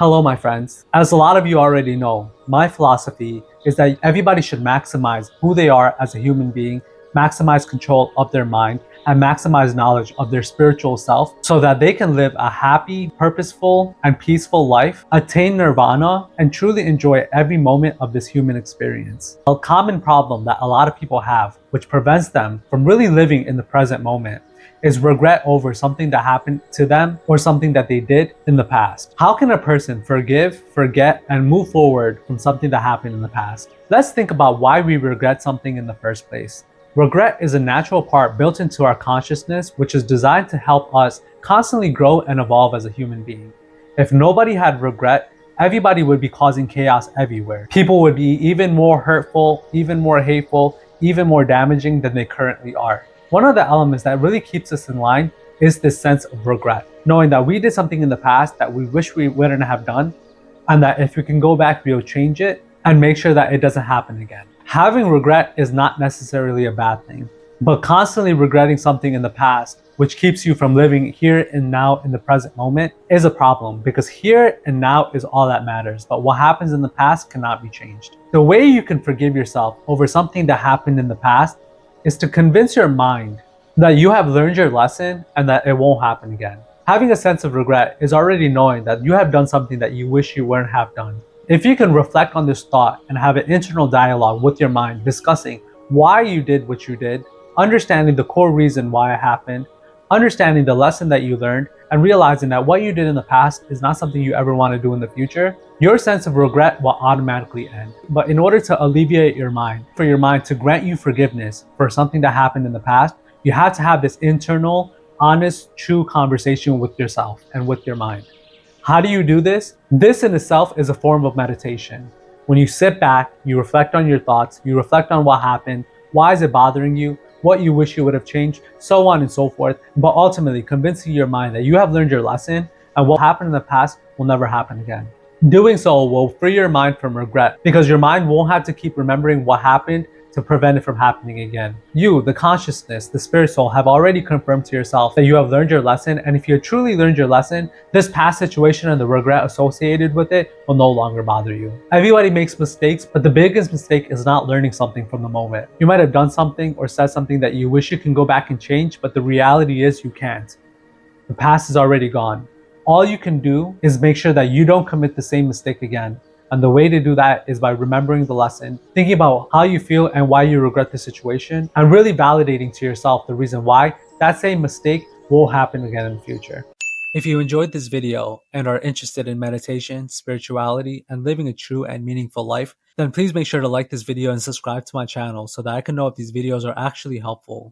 Hello, my friends. As a lot of you already know, my philosophy is that everybody should maximize who they are as a human being, maximize control of their mind, and maximize knowledge of their spiritual self so that they can live a happy, purposeful, and peaceful life, attain nirvana, and truly enjoy every moment of this human experience. A common problem that a lot of people have, which prevents them from really living in the present moment, is regret over something that happened to them or something that they did in the past. How can a person forgive, forget, and move forward from something that happened in the past? Let's think about why we regret something in the first place. Regret is a natural part built into our consciousness, which is designed to help us constantly grow and evolve as a human being. If nobody had regret, everybody would be causing chaos everywhere. People would be even more hurtful, even more hateful, even more damaging than they currently are. One of the elements that really keeps us in line is this sense of regret, knowing that we did something in the past that we wish we wouldn't have done, and that if we can go back, we'll change it and make sure that it doesn't happen again. Having regret is not necessarily a bad thing, but constantly regretting something in the past, which keeps you from living here and now in the present moment, is a problem, because here and now is all that matters, but what happens in the past cannot be changed. The way you can forgive yourself over something that happened in the past is to convince your mind that you have learned your lesson and that it won't happen again. Having a sense of regret is already knowing that you have done something that you wish you wouldn't have done. If you can reflect on this thought and have an internal dialogue with your mind discussing why you did what you did, understanding the core reason why it happened, understanding the lesson that you learned, and realizing that what you did in the past is not something you ever want to do in the future, your sense of regret will automatically end. But in order to alleviate your mind, for your mind to grant you forgiveness for something that happened in the past, you have to have this internal, honest, true conversation with yourself and with your mind. How do you do this? This in itself is a form of meditation. When you sit back, you reflect on your thoughts, you reflect on what happened, why is it bothering you, what you wish you would have changed, so on and so forth, but ultimately convincing your mind that you have learned your lesson and what happened in the past will never happen again. Doing so will free your mind from regret, because your mind won't have to keep remembering what happened to prevent it from happening again. You, the consciousness, the spirit soul, have already confirmed to yourself that you have learned your lesson, and if you truly learned your lesson, this past situation and the regret associated with it will no longer bother you. Everybody makes mistakes, but the biggest mistake is not learning something from the moment. You might have done something or said something that you wish you can go back and change, but the reality is you can't. The past is already gone. All you can do is make sure that you don't commit the same mistake again. And the way to do that is by remembering the lesson, thinking about how you feel and why you regret the situation, and really validating to yourself the reason why that same mistake won't happen again in the future. If you enjoyed this video and are interested in meditation, spirituality, and living a true and meaningful life, then please make sure to like this video and subscribe to my channel so that I can know if these videos are actually helpful.